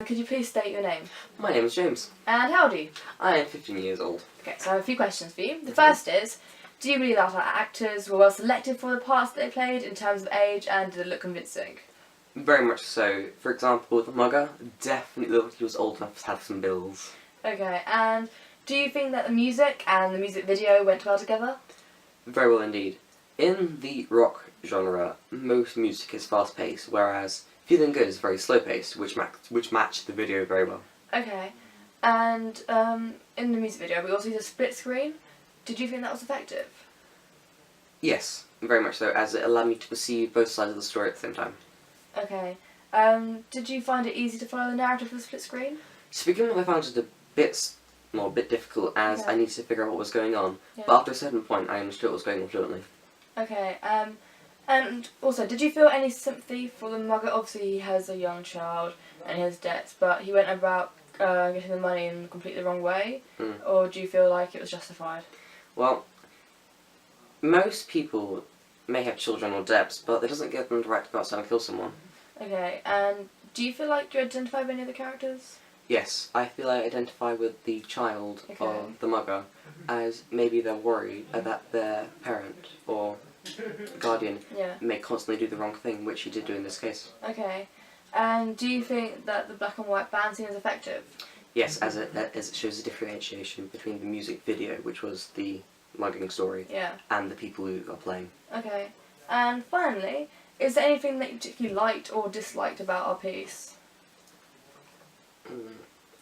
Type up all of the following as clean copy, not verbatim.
Could you please state your name? My name is James. And how old are you? I am 15 years old. Okay, so I have a few questions for you. The first is, do you believe that our actors were well selected for the parts that they played in terms of age, and did it look convincing? Very much so. For example, the mugger definitely looked like he was old enough to have some bills. Okay, and do you think that the music and the music video went well together? Very well indeed. In the rock genre, most music is fast-paced, whereas Feeling Good is very slow-paced, which matched the video very well. Okay, and in the music video we also used a split screen. Did you think that was effective? Yes, very much so, as it allowed me to perceive both sides of the story at the same time. Okay, did you find it easy to follow the narrative with the split screen? To begin with, I found it a bit difficult, as I needed to figure out what was going on, but after a certain point I understood what was going on fluently. Okay, and also, did you feel any sympathy for the mugger? Obviously he has a young child and he has debts, but he went about getting the money in completely the wrong way, or do you feel like it was justified? Well, most people may have children or debts, but that doesn't give them the right to go outside and kill someone. Okay, and do you feel like you identify with any of the characters? Yes, I feel I identify with the child of the mugger, as maybe they're worried that their parent or guardian may constantly do the wrong thing, which he did do in this case. Okay, and do you think that the black and white band scene is effective? Yes, as it shows a differentiation between the music video, which was the mugging story, and the people who are playing. Okay, and finally, is there anything that you particularly liked or disliked about our piece?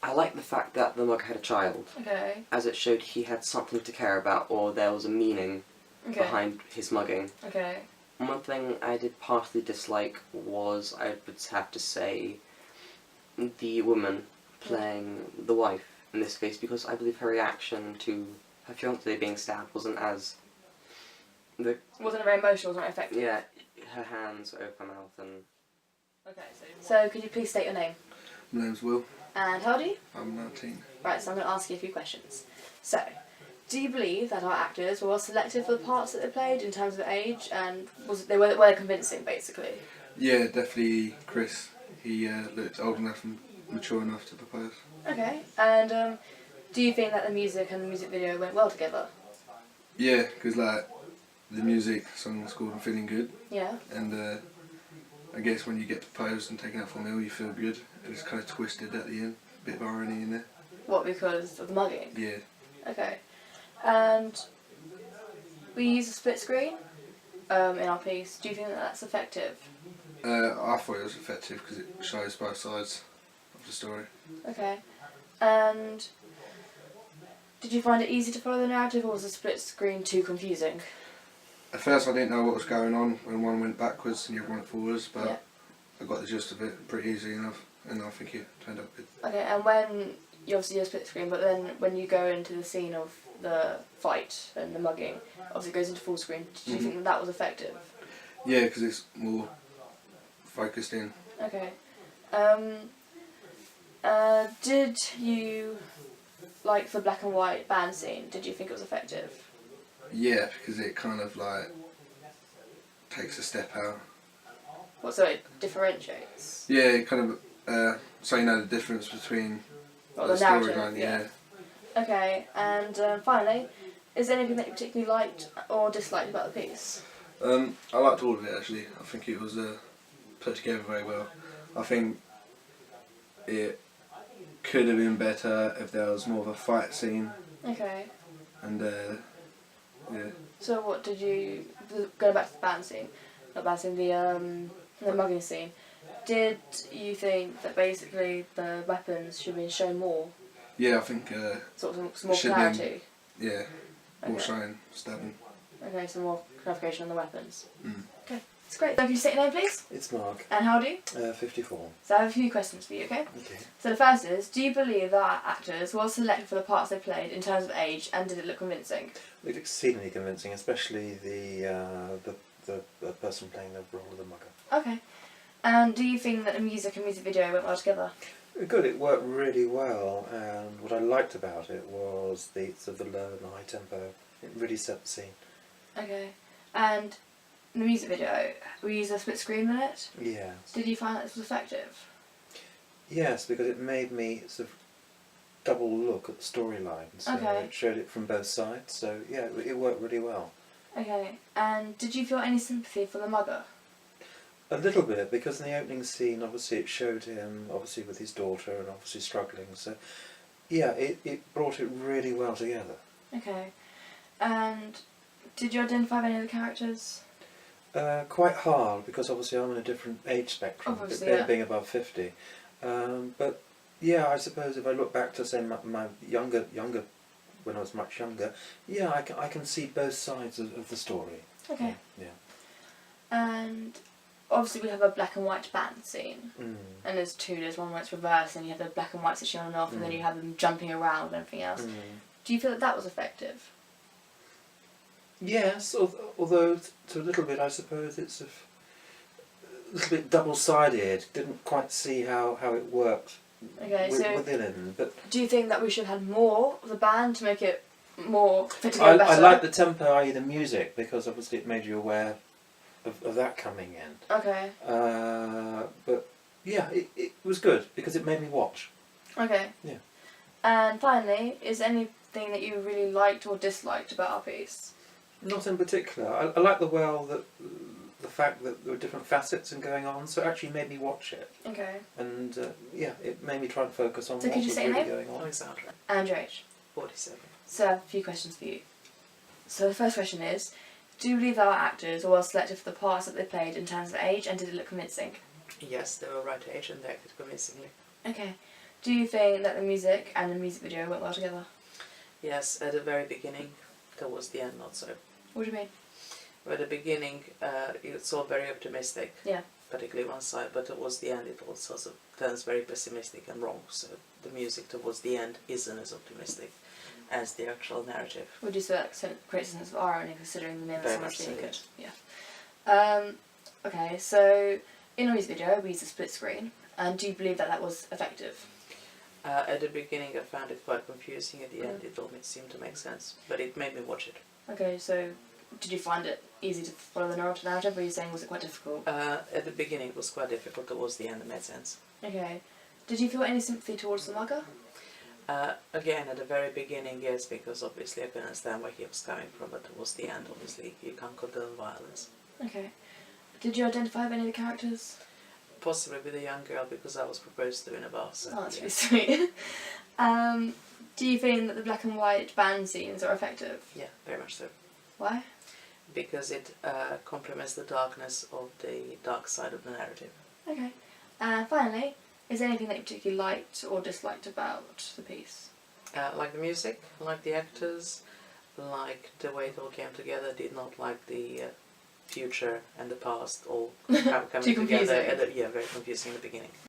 I like the fact that the mugger had a child, as it showed he had something to care about, or there was a meaning behind his mugging. Okay. One thing I did partially dislike was, I would have to say, the woman playing the wife in this case, because I believe her reaction to her fiancé being stabbed wasn't as... Wasn't very emotional, wasn't effective? Yeah, her hands over her mouth and... Okay, so could you please state your name? My name's Will. And how old are you? I'm 19. Right, so I'm going to ask you a few questions. So, do you believe that our actors were well selected for the parts that they played in terms of age, and were they convincing, basically? Yeah, definitely Chris. He looked old enough and mature enough to propose. Okay, and do you think that the music and the music video went well together? Yeah, because like the music song was called Feeling Good. Yeah. And I guess when you get proposed and taken out for a meal, you feel good. And it's kind of twisted at the end. Bit of irony in there. What, because of the mugging? Yeah. Okay. And we use a split screen in our piece. Do you think that that's effective? I thought it was effective because it shows both sides of the story. Okay. And did you find it easy to follow the narrative, or was the split screen too confusing? At first I didn't know what was going on when one went backwards and the other went forwards, but I got the gist of it pretty easy enough, and I think it turned out good. Okay, and when you obviously use a split screen, but then when you go into the scene of the fight and the mugging, obviously it goes into full screen. Did you think that was effective? Yeah, because it's more focused in. Okay. Did you like the black and white band scene? Did you think it was effective? Yeah, because it kind of like takes a step out. What, so it differentiates? Yeah, it kind of so you know the difference between the storyline. Yeah. Okay, and finally, is there anything that you particularly liked or disliked about the piece? I liked all of it actually. I think it was put together very well. I think it could have been better if there was more of a fight scene. Okay. And yeah. So what did you, going back to the band scene, not band scene, the mugging scene, did you think that basically the weapons should be shown more? Yeah, I think sort of some more clarity? Yeah, more shine, stabbing. Okay, some more clarification on the weapons. Mm. Okay, that's great. So can you state your name, please? It's Mark. And how old are you? 54. So I have a few questions for you, okay? Okay. So the first is, do you believe that our actors were selected for the parts they played in terms of age, and did it look convincing? It looked exceedingly convincing, especially the person playing the role of the mugger. Okay. And do you think that the music and music video went well together? Good, it worked really well, and what I liked about it was the sort of the low and high tempo. It really set the scene. Okay. And in the music video, we used a split screen in it. Yeah. Did you find that this was effective? Yes, because it made me sort of double look at the storyline, so Okay. it showed it from both sides. So yeah, it worked really well. Okay, and did you feel any sympathy for the mugger? A little bit, because in the opening scene, obviously it showed him obviously with his daughter and obviously struggling. So yeah, it brought it really well together. Okay, and did you identify with any of the characters? Quite hard, because obviously I'm in a different age spectrum, Obviously, being, yeah. being above 50. But yeah, I suppose if I look back to say my younger when I was much younger, yeah, I can see both sides of the story. Okay. Yeah. And obviously we have a black and white band scene. Mm. And there's two, there's one where it's reversed and you have the black and white switching on and off and then you have them jumping around and everything else. Mm. Do you feel that was effective? Yes, although to a little bit, I suppose it's a little bit double-sided. Didn't quite see how it worked within it. But do you think that we should have had more of the band to make it more fit together better? I like the tempo, i.e. the music, because obviously it made you aware of that coming in. Okay. But yeah, it was good because it made me watch. Okay. Yeah. And finally, is there anything that you really liked or disliked about our piece? Not in particular. I like the fact that there were different facets and going on, so it actually made me watch it. Okay. And yeah, it made me try and focus on So what could you was say your really name? going on. Alexandra. And your age? 47. So I have a few questions for you. So the first question is, do you believe that our actors were well selected for the parts that they played in terms of age, and did it look convincing? Yes, they were right age and they acted convincingly. Okay. Do you think that the music and the music video went well together? Yes, at the very beginning, towards the end not so. What do you mean? At the beginning, it's all very optimistic, Yeah. particularly one side, but towards the end it all sort of turns very pessimistic and wrong, so the music towards the end isn't as optimistic as the actual narrative. Would you say that creates a sense of irony, considering the name of Very so much much being so, good? Yeah. Okay, so in our music video we used a split screen, and do you believe that that was effective? At the beginning I found it quite confusing, at the end it all seemed to make sense, but it made me watch it. Okay, so did you find it easy to follow the narrative, or are you saying was it quite difficult? At the beginning it was quite difficult, towards the end it made sense. Okay. Did you feel any sympathy towards the mugger? Again, at the very beginning, yes, because obviously I can understand where he was coming from, but towards the end, obviously, you can't condone violence. Okay. Did you identify with any of the characters? Possibly with a young girl, because I was proposed to in a bar, so Oh, that's yeah. really sweet. Do you think that the black and white band scenes are effective? Yeah, very much so. Why? Because it complements the darkness of the dark side of the narrative. Okay. And finally, is there anything that you particularly liked or disliked about the piece? Like the music, like the actors, like the way it all came together. Did not like the future and the past all coming Too together. confusing. Yeah, very confusing in the beginning.